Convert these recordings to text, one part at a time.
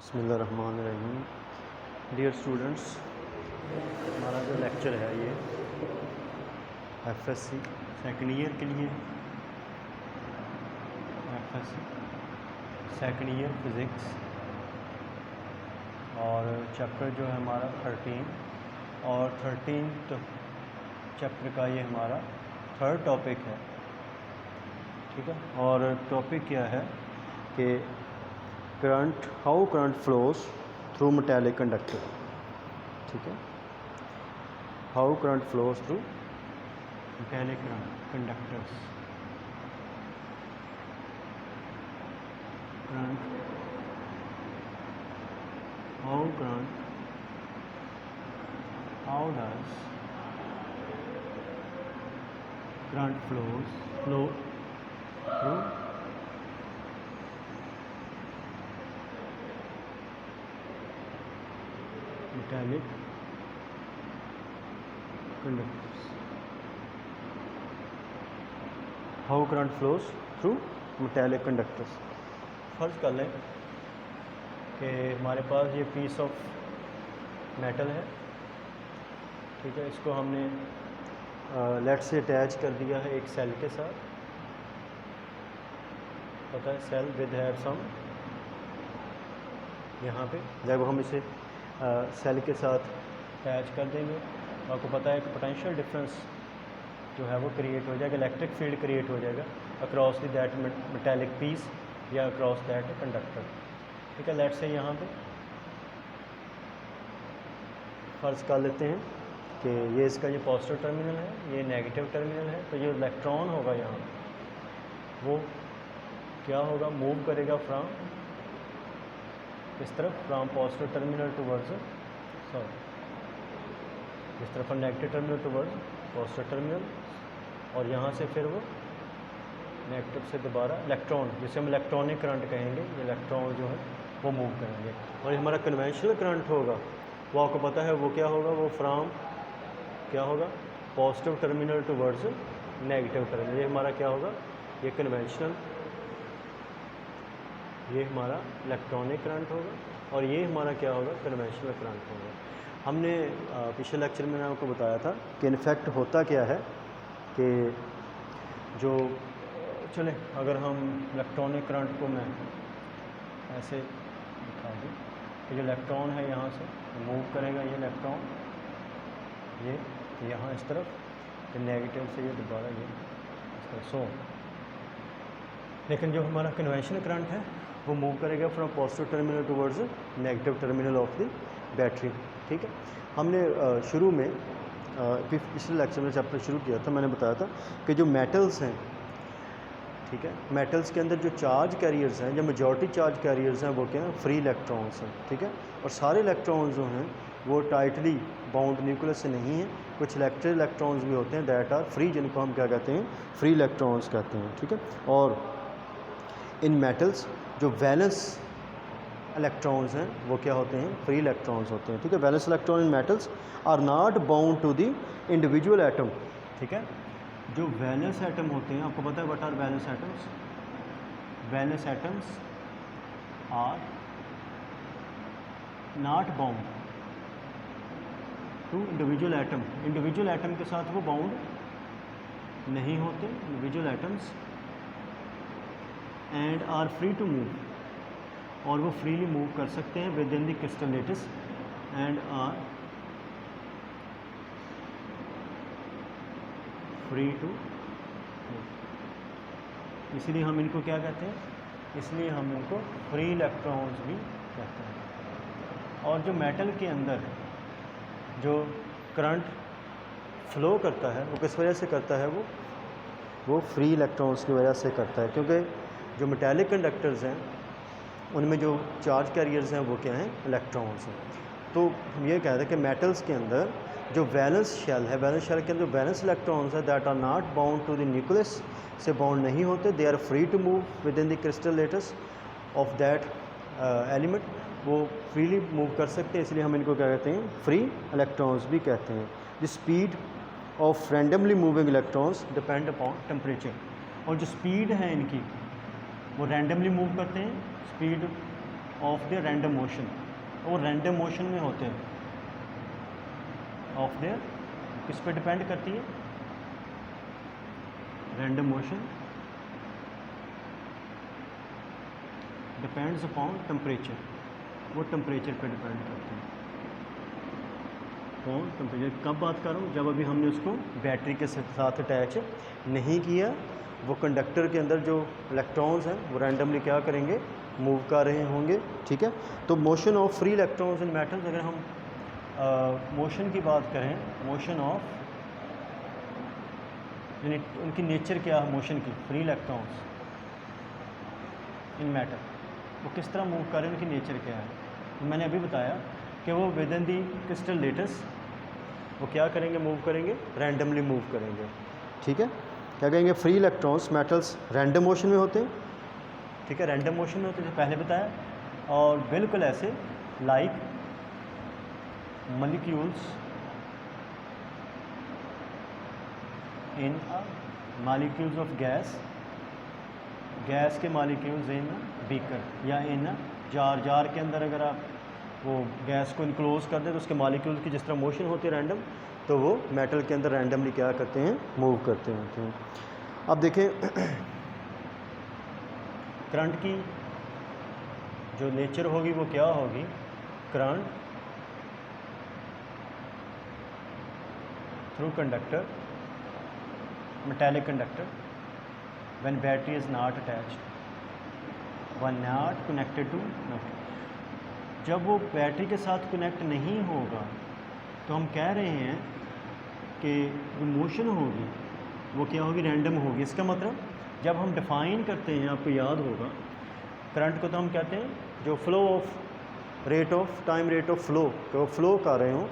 बिस्मिल्लाहिर्रहमानिर्रहीम। Dear students, हमारा जो लेक्चर है ये एफएससी सेकेंड ईयर के लिए, एफएससी सेकेंड ईयर फिज़िक्स, और चैप्टर जो है हमारा 13 और 13 चैप्टर का ये हमारा थर्ड टॉपिक है। ठीक है, और टॉपिक क्या है कि how current flows through metallic conductor. ठीक है, how current flows through metallic conductors. how does current flow through metallic conductors। how current flows through metallic conductors। फर्ज कर लें कि हमारे पास ये पीस ऑफ मेटल है। ठीक है, इसको हमने लेट से अटैच कर दिया है एक सेल के साथ। पता है सेल विद हैव सम, यहाँ पे जब हम इसे सेल के साथ अटैच कर देंगे, आपको पता है कि पोटेंशियल डिफरेंस जो है वो क्रिएट हो जाएगा, इलेक्ट्रिक फील्ड क्रिएट हो जाएगा अक्रॉस दैट मेटालिक पीस या अक्रॉस दैट कंडक्टर। ठीक है, लेट से यहाँ पे फर्ज कर लेते हैं कि ये इसका ये पॉजिटिव टर्मिनल है, ये नेगेटिव टर्मिनल है। तो ये इलेक्ट्रॉन होगा यहाँ, वो क्या होगा, मूव करेगा फ्रॉम इस तरफ, फ्रॉम पॉजिटिव टर्मिनल टूवर्ड्स इस तरफ, negative terminal towards positive terminal, और यहाँ से फिर वो नेगेटिव से दोबारा इलेक्ट्रॉन, जिसे हम इलेक्ट्रॉनिक करंट कहेंगे, ये इलेक्ट्रॉन जो है वो मूव करेंगे। और ये हमारा कन्वेंशनल करंट होगा, वो आपको पता है वो क्या होगा, वो फ्रॉम क्या होगा, positive terminal towards negative terminal. ये हमारा क्या होगा, ये कन्वेंशनल, ये हमारा इलेक्ट्रॉनिक करंट होगा, और ये हमारा क्या होगा, कन्वेंशनल करंट होगा। हमने पिछले लेक्चर में आपको बताया था कि इनफैक्ट होता क्या है कि जो चले अगर हम इलेक्ट्रॉनिक करंट को मैं ऐसे दिखा दूँ कि जो इलेक्ट्रॉन है यहाँ से मूव करेगा, ये इलेक्ट्रॉन ये यहाँ इस तरफ, तो नेगेटिव से ये दोबारा ये इस तरफ। सो लेकिन जो हमारा कन्वेंशनल करंट है वो मूव करेगा from positive terminal towards negative terminal of the battery. ठीक है, हमने शुरू में पिछले लेक्चर में चैप्टर शुरू किया था, मैंने बताया था कि जो मेटल्स हैं, ठीक है, मेटल्स के अंदर जो चार्ज कैरियर्स हैं, जो मेजॉरिटी चार्ज कैरियर्स हैं वो क्या हैं, फ्री इलेक्ट्रॉन्स हैं। ठीक है, और सारे इलेक्ट्रॉन्स जो हैं वो टाइटली बाउंड न्यूक्लियस से नहीं हैं, कुछ इलेक्ट्रॉन्स भी होते हैं दैट आर फ्री, जिनको हम क्या कहते हैं, फ्री इलेक्ट्रॉन्स कहते हैं। ठीक है, और इन मेटल्स जो वैलेंस इलेक्ट्रॉन्स हैं वो क्या होते हैं, फ्री इलेक्ट्रॉन्स होते हैं। ठीक है, valence electron in metals are not bound to the individual atom. ठीक है, जो वैलेंस एटम होते हैं, आपको पता है what are valence atoms. Valence atoms are not bound to individual atom. Individual atom के साथ वो बाउंड नहीं होते, individual atoms, and are free to move, और वो फ्रीली मूव कर सकते हैं within the crystal lattice and are free to move. इसलिए हम इनको क्या कहते हैं, इसलिए हम इनको फ्री इलेक्ट्रॉन्स भी कहते हैं। और जो मेटल के अंदर जो करंट फ्लो करता है वो किस वजह से करता है, वो फ्री इलेक्ट्रॉन्स की वजह से करता है, क्योंकि जो मेटालिक कंडक्टर्स हैं उनमें जो चार्ज कैरियर्स हैं वो क्या हैं, इलेक्ट्रॉन्स हैं। तो हम ये कहते हैं कि मेटल्स के अंदर जो वैलेंस शेल है, वैलेंस शेल के अंदर जो वैलेंस इलेक्ट्रॉन्स है that are not bound to the nucleus, से बाउंड नहीं होते, they are free to move within the crystal lattice of that element, वो फ्रीली मूव कर सकते हैं, इसलिए हम इनको क्या कहते हैं, फ्री इलेक्ट्रॉन्स भी कहते हैं। The speed of randomly moving electrons depend upon temperature, और जो स्पीड है इनकी वो रैंडमली मूव करते हैं, speed of their random motion, वो रैंडम मोशन में होते हैं। ऑफ देयर किस पे डिपेंड करती है? Random motion depends upon temperature, वो टेम्परेचर पे डिपेंड करते हैं। कौन टेम्परेचर? कब बात कर रहा हूँ? जब अभी हमने उसको बैटरी के साथ अटैच नहीं किया, वो कंडक्टर के अंदर जो इलेक्ट्रॉन्स हैं वो रैंडमली क्या करेंगे? मूव कर रहे होंगे। ठीक है, तो motion of free electrons in metals, अगर हम मोशन की बात करें, मोशन ऑफ यानी उनकी नेचर क्या है मोशन की, फ्री इलेक्ट्रॉन्स इन मेटल, वो किस तरह मूव कर रहे हैं, उनकी नेचर क्या है? मैंने अभी बताया कि वो within the crystal lattice वो क्या करेंगे? मूव करेंगे, रैंडमली मूव करेंगे। ठीक है, क्या कहेंगे? Free electrons metals random motion में होते हैं। ठीक है, रैंडम मोशन में होते हैं, पहले बताया। और बिल्कुल ऐसे like molecules in molecules of gas, gas के मॉलिक्यूल्स इन बीकर या इन जार, जार के अंदर अगर आप वो गैस को इनक्लोज कर दें तो उसके मॉलिक्यूल्स की जिस तरह मोशन होती है रैंडम, तो वो मेटल के अंदर रैंडमली क्या करते हैं? मूव करते हैं। अब देखें करंट की जो नेचर होगी वो क्या होगी? Current through conductor, metallic conductor, when battery is not attached, one not connected to metal. जब वो बैटरी के साथ कनेक्ट नहीं होगा तो हम कह रहे हैं कि जो मोशन होगी वो क्या होगी? रैंडम होगी। इसका मतलब जब हम डिफ़ाइन करते हैं, आपको याद होगा, करंट को तो हम कहते हैं जो flow of rate of time rate of flow, तो फ्लो कर रहे हों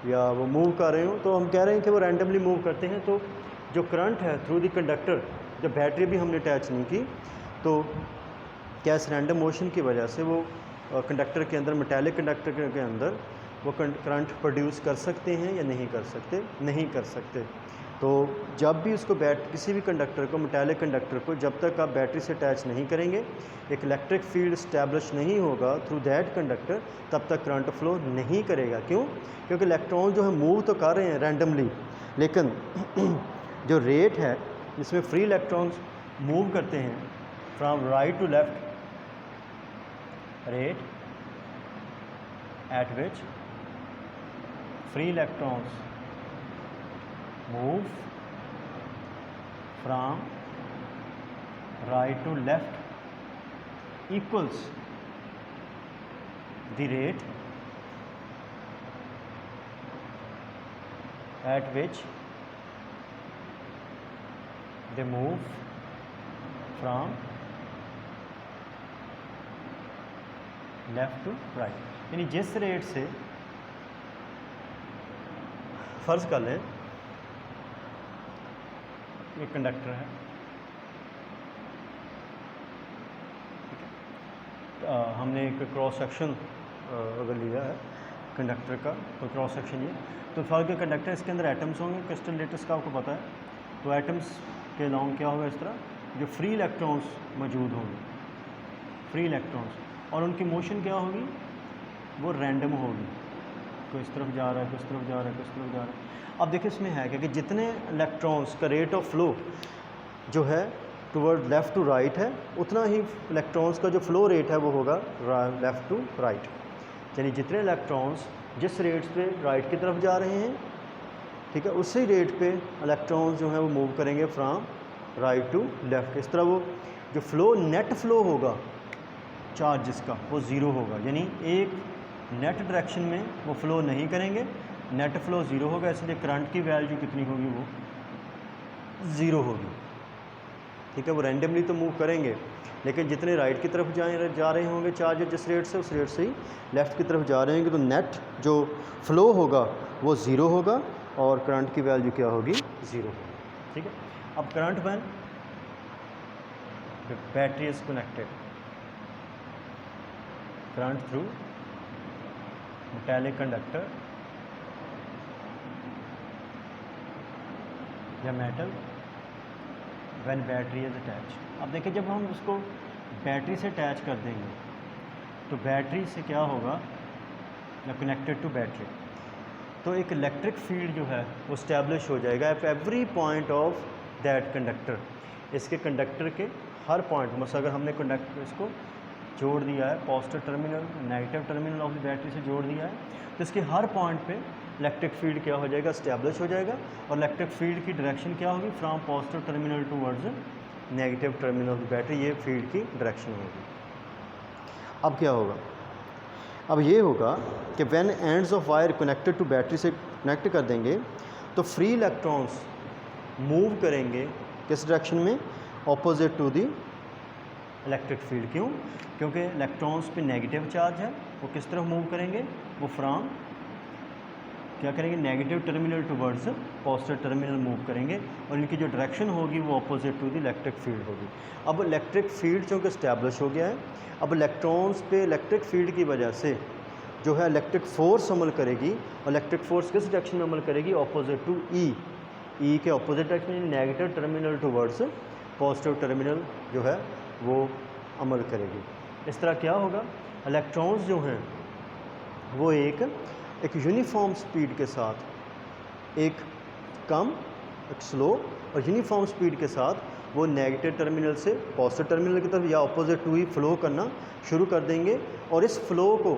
या वो मूव कर रहे हों, तो हम कह रहे हैं कि वो रैंडमली मूव करते हैं। तो जो करंट है थ्रू द कंडक्टर, जब बैटरी भी हमने अटैच नहीं की, तो क्या इस रैंडम मोशन की वजह से वो कंडक्टर के अंदर, मेटालिक कंडक्टर के अंदर वो करंट प्रोड्यूस कर सकते हैं या नहीं कर सकते? नहीं कर सकते। तो जब भी उसको किसी भी कंडक्टर को, मेटालिक कंडक्टर को, जब तक आप बैटरी से अटैच नहीं करेंगे, एक इलेक्ट्रिक फील्ड इस्टेब्लिश नहीं होगा थ्रू दैट कंडक्टर, तब तक करंट फ्लो नहीं करेगा। क्यों? क्योंकि इलेक्ट्रॉन जो है मूव तो कर रहे हैं रैंडमली, लेकिन जो रेट है जिसमें फ्री इलेक्ट्रॉन्स मूव करते हैं from right to left, rate at which free electrons move from right to left equals the rate at which they move from left to right. यानी जिस रेट से, फ़र्ज़ कर लें एक कंडक्टर है, ठीक है, हमने एक क्रॉस सेक्शन अगर लिया है कंडक्टर का, तो क्रॉस सेक्शन ये, तो फॉर के कंडक्टर, इसके अंदर एटम्स होंगे, क्रिस्टल लेटस का आपको पता है, तो एटम्स के अलॉन्ग क्या होगा? इस तरह जो फ्री इलेक्ट्रॉन्स मौजूद होंगे, फ्री इलेक्ट्रॉन्स, और उनकी मोशन क्या होगी? वो रैंडम होगी, कोई इस तरफ जा रहा है, कोई इस तरफ जा रहा है, कोई इस तरफ जा रहा है। अब देखिए इसमें है कि जितने इलेक्ट्रॉन्स का रेट ऑफ फ्लो जो है टुवर्ड लेफ़्ट टू राइट है, उतना ही इलेक्ट्रॉन्स का जो फ्लो रेट है वो होगा लेफ़्ट टू राइट। यानी जितने इलेक्ट्रॉन्स जिस रेट पे राइट की तरफ जा रहे हैं, ठीक है, उसी रेट पे इलेक्ट्रॉन्स जो हैं वो मूव करेंगे फ्रॉम राइट टू लेफ़्ट। इस तरह वो जो फ्लो, नेट फ्लो होगा चार्जेस का, वो ज़ीरो होगा। यानी एक नेट डायरेक्शन में वो फ़्लो नहीं करेंगे, नेट फ्लो ज़ीरो होगा, इसलिए करंट की वैल्यू कितनी होगी? वो ज़ीरो होगी। ठीक है, वो रैंडमली तो मूव करेंगे, लेकिन जितने राइट की तरफ जा रहे होंगे चार्ज जिस रेट से, उस रेट से ही लेफ़्ट की तरफ जा रहे होंगे, तो नेट जो फ़्लो होगा वो ज़ीरो होगा और करंट की वैल्यू क्या होगी? ज़ीरो होगी। ठीक है, अब current when battery is connected, current through metallic conductor या metal when battery is attach. अब देखिए जब हम उसको बैटरी से अटैच कर देंगे तो बैटरी से क्या होगा, या कनेक्टेड टू बैटरी, तो एक इलेक्ट्रिक फील्ड जो है वो स्टैब्लिश हो जाएगा at every point of that conductor. इसके कंडक्टर के हर पॉइंट, मतलब अगर हमने कंडक्टर इसको जोड़ दिया है, positive terminal negative terminal of the battery से जोड़ दिया है, तो इसके हर पॉइंट पे इलेक्ट्रिक फील्ड क्या हो जाएगा, स्टैब्लिश हो जाएगा। और इलेक्ट्रिक फील्ड की डायरेक्शन क्या होगी, from positive terminal towards negative terminal of the battery, ये फील्ड की डायरेक्शन होगी। अब क्या होगा, अब ये होगा कि when ends of wire connected to battery से कनेक्ट कर देंगे तो फ्री इलेक्ट्रॉन्स मूव करेंगे किस डायरेक्शन में, opposite to the electric field. क्यों, क्योंकि इलेक्ट्रॉन्स पे नेगेटिव चार्ज है, वो किस तरफ मूव करेंगे, वो फ्रॉम क्या करेंगे, negative terminal towards positive terminal move करेंगे, और इनकी जो डायरेक्शन होगी वो opposite to the electric field होगी। अब इलेक्ट्रिक फील्ड चूँकि स्टैब्लिश हो गया है, अब इलेक्ट्रॉन्स पे इलेक्ट्रिक फील्ड की वजह से जो है इलेक्ट्रिक फोर्स अमल करेगी, और इलेक्ट्रिक फोर्स किस डायरेक्शन में अमल करेगी, ऑपोजिट टू ई के opposite direction, negative terminal towards positive terminal जो है वो अमल करेगी। इस तरह क्या होगा, इलेक्ट्रॉन्स जो हैं वो एक यूनिफॉर्म स्पीड के साथ, एक कम एक स्लो और यूनिफॉर्म स्पीड के साथ वो नेगेटिव टर्मिनल से पॉजिटिव टर्मिनल की तरफ या ऑपोजिट टू ही फ्लो करना शुरू कर देंगे। और इस फ्लो को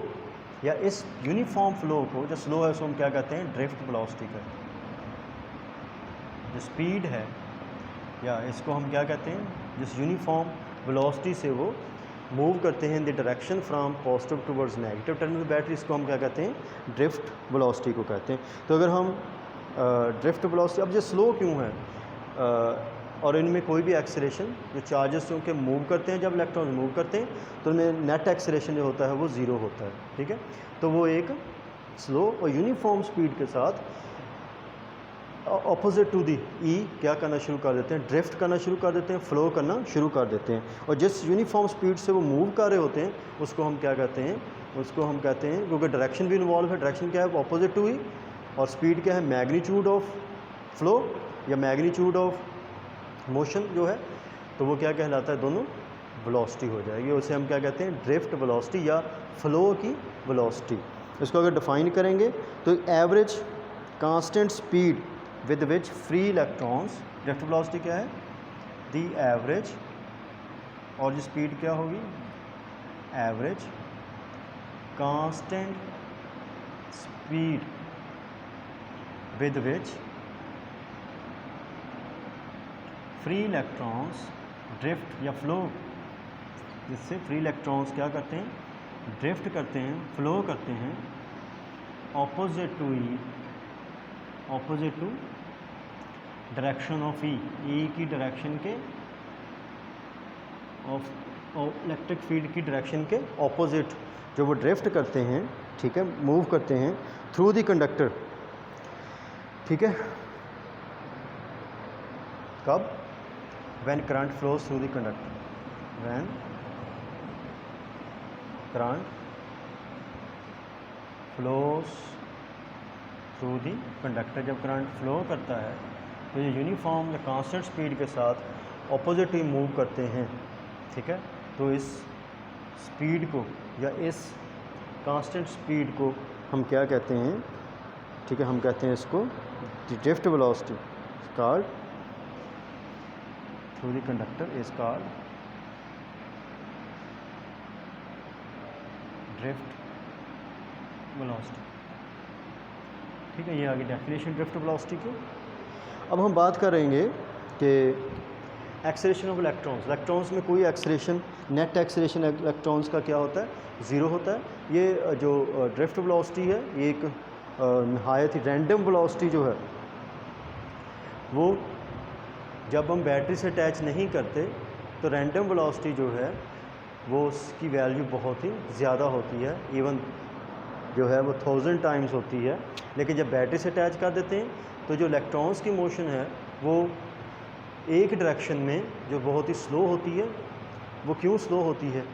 या इस यूनिफॉर्म फ्लो को, जो स्लो है उसको हम क्या कहते हैं, ड्रिफ्ट वेलोसिटी कहते हैं। जो स्पीड है या इसको हम क्या कहते हैं, जिस यूनिफॉर्म वेलोसिटी से वो मूव करते हैं in the direction from positive towards negative terminal battery, इसको हम क्या कहते हैं, ड्रिफ्ट वेलोसिटी को कहते हैं। तो अगर हम ड्रिफ्ट वेलोसिटी, अब ये स्लो क्यों है, और इनमें कोई भी एक्सेलरेशन, जो चार्जेस चूँकि मूव करते हैं, जब इलेक्ट्रॉन मूव करते हैं तो उनमें नेट एक्सेलरेशन जो होता है वो ज़ीरो होता है, ठीक है। तो वो एक स्लो और यूनिफॉर्म स्पीड के साथ ऑपोजिट टू दी ई क्या करना शुरू कर देते हैं, ड्रिफ्ट करना शुरू कर देते हैं, फ्लो करना शुरू कर देते हैं। और जिस यूनिफॉर्म स्पीड से वो मूव कर रहे होते हैं उसको हम क्या कहते हैं, उसको हम कहते हैं, क्योंकि डायरेक्शन भी इन्वॉल्व है, डायरेक्शन क्या है, ऑपोजिट टू ई, और स्पीड क्या है, मैग्नीट्यूड ऑफ फ्लो या मैग्नीट्यूड ऑफ मोशन जो है, तो वो क्या कहलाता है, दोनों वेलोसिटी हो जाएगी। उसे हम क्या कहते हैं, ड्रिफ्ट वेलोसिटी या फ्लो की वेलोसिटी। इसको अगर डिफाइन करेंगे तो average constant speed with which free electrons, drift velocity क्या है, दी एवरेज, और जो स्पीड क्या होगी, average constant speed with which free electrons drift या फ्लो, जिससे फ्री इलेक्ट्रॉन्स क्या करते हैं, ड्रिफ्ट करते हैं, फ्लो करते हैं opposite to E, opposite to direction of E की डायरेक्शन के, ऑफ इलेक्ट्रिक फील्ड की डायरेक्शन के ऑपोजिट जो वो ड्रिफ्ट करते हैं, ठीक है, मूव करते हैं थ्रू द कंडक्टर, ठीक है। कब, when current flows through the conductor, when current flows through the conductor, जब करंट फ्लो करता है तो ये यूनिफॉर्म या कांस्टेंट स्पीड के साथ ऑपोजिट ही मूव करते हैं, ठीक है। तो इस स्पीड को या इस कांस्टेंट स्पीड को हम क्या कहते हैं, ठीक है, हम कहते हैं इसको drift velocity called through the conductor is called drift velocity, ठीक है। ये आगे डेफिनेशन ड्रिफ्ट वेलोसिटी की। अब हम बात करेंगे कि एक्सेलरेशन ऑफ इलेक्ट्रॉन्स, इलेक्ट्रॉन्स में कोई एक्सेलरेशन, नेट एक्सेलरेशन इलेक्ट्रॉन्स का क्या होता है, ज़ीरो होता है। ये जो ड्रिफ्ट वेलोसिटी है ये एक नहायत ही रैंडम वेलोसिटी जो है वो जब हम बैटरी से अटैच नहीं करते तो रैंडम वेलोसिटी जो है वो उसकी वैल्यू बहुत ही ज़्यादा होती है, इवन जो है वो 1000 टाइम्स होती है। लेकिन जब बैटरी से अटैच कर देते हैं तो जो इलेक्ट्रॉन्स की मोशन है वो एक डायरेक्शन में जो बहुत ही स्लो होती है, वो क्यों स्लो होती है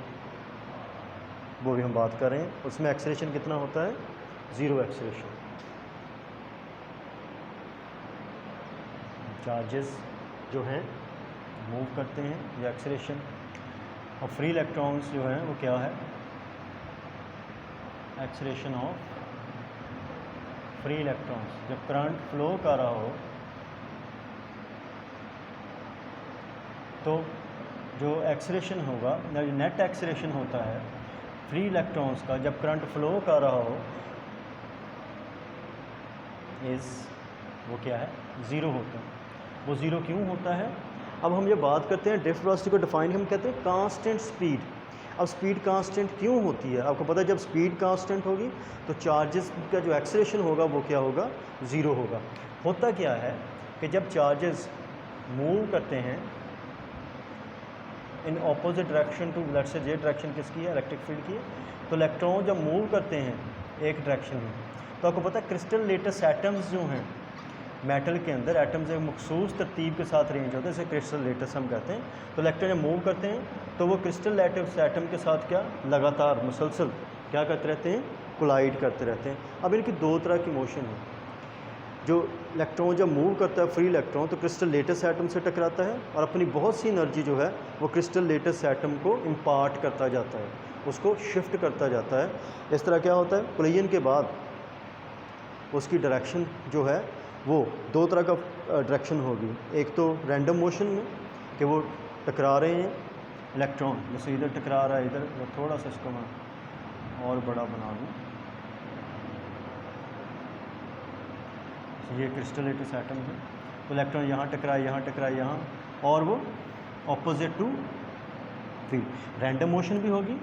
वो भी हम बात कर रहे हैं। उसमें एक्सेलरेशन कितना होता है, ज़ीरो एक्सेलरेशन। चार्जेस जो हैं मूव करते हैं या एक्सेलरेशन, और फ्री इलेक्ट्रॉन्स जो हैं वो क्या है, एक्सलेशन ऑफ फ्री इलेक्ट्रॉन्स, जब करंट फ्लो कर रहा हो तो जो एक्सलेशन होगा या जो नेट एक्सलेशन होता है फ्री इलेक्ट्रॉन्स का जब करंट फ्लो कर रहा हो वो क्या है, ज़ीरो होता है। वो ज़ीरो क्यों होता है? अब हम ये बात करते हैं ड्रिफ्ट वेलोसिटी को डिफाइन हम कहते हैं कांस्टेंट स्पीड। अब स्पीड कांस्टेंट क्यों होती है? आपको पता है जब स्पीड कांस्टेंट होगी तो चार्जेस का जो एक्सेलरेशन होगा वो क्या होगा, ज़ीरो होगा। होता क्या है कि जब चार्जेस मूव करते हैं in opposite direction to, let's say J direction किसकी है, इलेक्ट्रिक फील्ड की है, तो इलेक्ट्रॉन जब मूव करते हैं एक डायरेक्शन में तो आपको पता है क्रिस्टल लेटेस्ट एटम्स जो हैं मेटल के अंदर, एटम्स एक मखसूस तरतीब के साथ रेंज होते हैं, इसे क्रिस्टल लेटेस्ट हम कहते हैं। तो इलेक्ट्रॉन जब मूव करते हैं तो वो क्रिस्टल लेटेस्ट एटम के साथ क्या लगातार मुसलसल क्या करते रहते हैं, कोलाइड करते रहते हैं। अब इनकी दो तरह की मोशन है। जो इलेक्ट्रॉन जब मूव करता है फ्री इलेक्ट्रॉन तो क्रिस्टल लेटेस्ट एटम से टकराता है और अपनी बहुत सी एनर्जी जो है वो क्रिस्टल लेटेस्ट एटम को इम्पार्ट करता जाता है, उसको शिफ्ट करता जाता है। इस तरह क्या होता है, कोलिजन के बाद उसकी डायरेक्शन जो है वो दो तरह का डायरेक्शन होगी। एक तो रैंडम मोशन में कि वो टकरा रहे हैं इलेक्ट्रॉन, जैसे इधर टकरा रहा है, इधर थोड़ा सा इसको मैं और बड़ा बना दूँ, ये क्रिस्टल लेटेस्ट एटम है तो इलेक्ट्रॉन यहाँ टकराए, यहाँ टकराए, यहाँ, और वो opposite to free. Random motion भी होगी,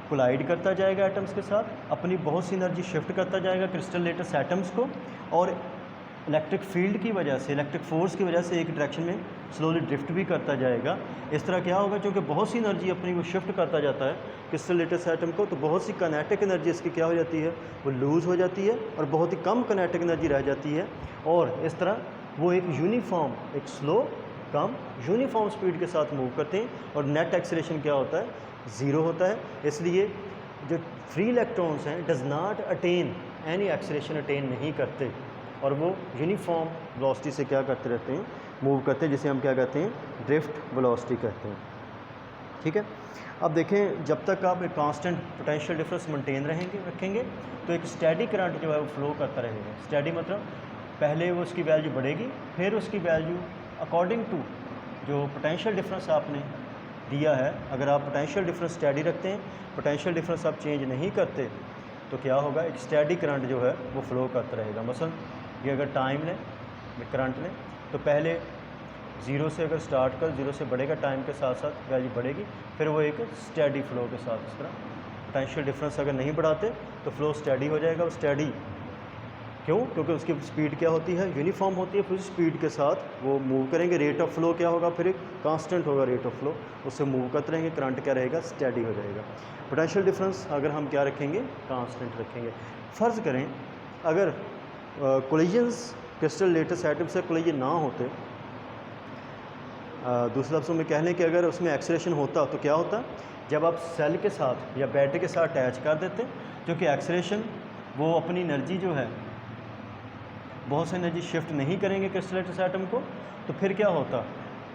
कोलाइड करता जाएगा एटम्स के साथ, अपनी बहुत सी एनर्जी शिफ्ट करता जाएगा क्रिस्टल लेटेस्ट एटम्स को, और इलेक्ट्रिक फील्ड की वजह से, इलेक्ट्रिक फोर्स की वजह से एक डायरेक्शन में स्लोली ड्रिफ्ट भी करता जाएगा। इस तरह क्या होगा, क्योंकि बहुत सी एनर्जी अपनी वो शिफ्ट करता जाता है क्रिस्टल लेटेस्ट एटम को, तो बहुत सी कनेटिक एनर्जी इसकी क्या हो जाती है, वो लूज़ हो जाती है और बहुत ही कम कनेटिक एनर्जी रह जाती है। और इस तरह वो एक यूनिफॉर्म, एक स्लो कम यूनिफॉर्म स्पीड के साथ मूव करते हैं और नेट एक्सेलरेशन क्या होता है, ज़ीरो होता है। इसलिए जो फ्री इलेक्ट्रॉन्स हैं does not attain any acceleration, attain नहीं करते और वो यूनिफॉर्म वेलोसिटी से क्या करते रहते हैं, मूव करते हैं, जिसे हम क्या कहते हैं, ड्रिफ्ट वेलोसिटी कहते हैं। ठीक है। अब देखें, जब तक आप एक कांस्टेंट पोटेंशियल डिफरेंस मेंटेन रखेंगे तो एक स्टैटिक करंट जो है वो फ्लो करता रहेगा। स्टडी मतलब पहले वो उसकी वैल्यू बढ़ेगी, फिर उसकी वैल्यू अकॉर्डिंग टू जो पोटेंशियल डिफरेंस आपने दिया है, अगर आप पोटेंशियल डिफरेंस स्टडी रखते हैं, पोटेंशियल डिफरेंस आप चेंज नहीं करते तो क्या होगा, एक स्टडी करंट जो है वो फ्लो करता रहेगा। मसलन ये अगर टाइम लें, करंट लें, तो पहले ज़ीरो से अगर स्टार्ट कर, ज़ीरो से बढ़ेगा, टाइम के साथ साथ वैल्यू बढ़ेगी, फिर वो एक स्टडी फ्लो के साथ, इस तरह पोटेंशियल डिफरेंस अगर नहीं बढ़ाते तो फ्लो स्टडी हो जाएगा। स्टडी क्यों, क्योंकि उसकी स्पीड क्या होती है, यूनिफॉर्म होती है, फिर स्पीड के साथ वो मूव करेंगे। रेट ऑफ फ्लो क्या होगा, फिर एक कांस्टेंट होगा रेट ऑफ फ्लो, उससे मूव करते रहेंगे, करंट क्या रहेगा, स्टडी हो जाएगा। पोटेंशियल डिफरेंस अगर हम क्या रखेंगे, कांस्टेंट रखेंगे। फ़र्ज़ करें अगर कोलिजन्स क्रिस्टल लेटेस्ट एटम से कोलिजन ना होते, दूसरे लफ्ज़ों में कह लें कि अगर उसमें एक्सेलरेशन होता तो क्या होता, जब आप सेल के साथ या बैटरी के साथ अटैच कर देते, क्योंकि एक्सेलरेशन वो अपनी एनर्जी जो है, बहुत सी एनर्जी शिफ्ट नहीं करेंगे क्रिस्टल लेटेस्ट एटम को, तो फिर क्या होता,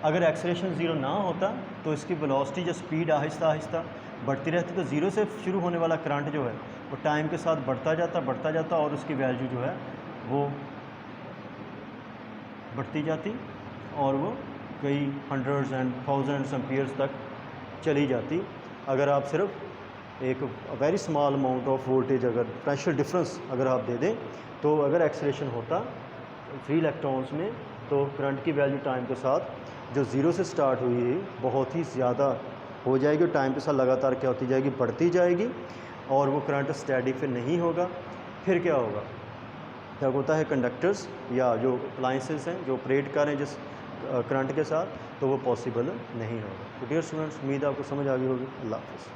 अगर एक्सेलरेशन ज़ीरो ना होता तो इसकी वेलोसिटी जो स्पीड आहिस्ता आहिस्ता बढ़ती रहती, तो ज़ीरो से शुरू होने वाला करंट जो है वो टाइम के साथ बढ़ता जाता और उसकी वैल्यू जो है वो बढ़ती जाती और वो कई हंड्रेड्स एंड थाउजेंड्स एम्पियर्स तक चली जाती। अगर आप सिर्फ एक very small amount of voltage, अगर पोटेंशियल डिफरेंस अगर आप दे दें, तो अगर एक्सेलरेशन होता फ्री इलेक्ट्रॉन्स में तो करंट की वैल्यू टाइम के साथ जो ज़ीरो से स्टार्ट हुई है बहुत ही ज़्यादा हो जाएगी और टाइम के साथ लगातार क्या होती जाएगी, बढ़ती जाएगी और वो करंट स्टडी फिर नहीं होगा। फिर क्या होगा, क्या होता है, कंडक्टर्स या जो अप्लायंसेस हैं जो ऑपरेट कर रहे हैं जिस करंट के साथ, तो वो पॉसिबल नहीं होगा। तो डियर स्टूडेंट्स, उम्मीद आपको समझ आ गई होगी। अल्लाह हाफ़िज़।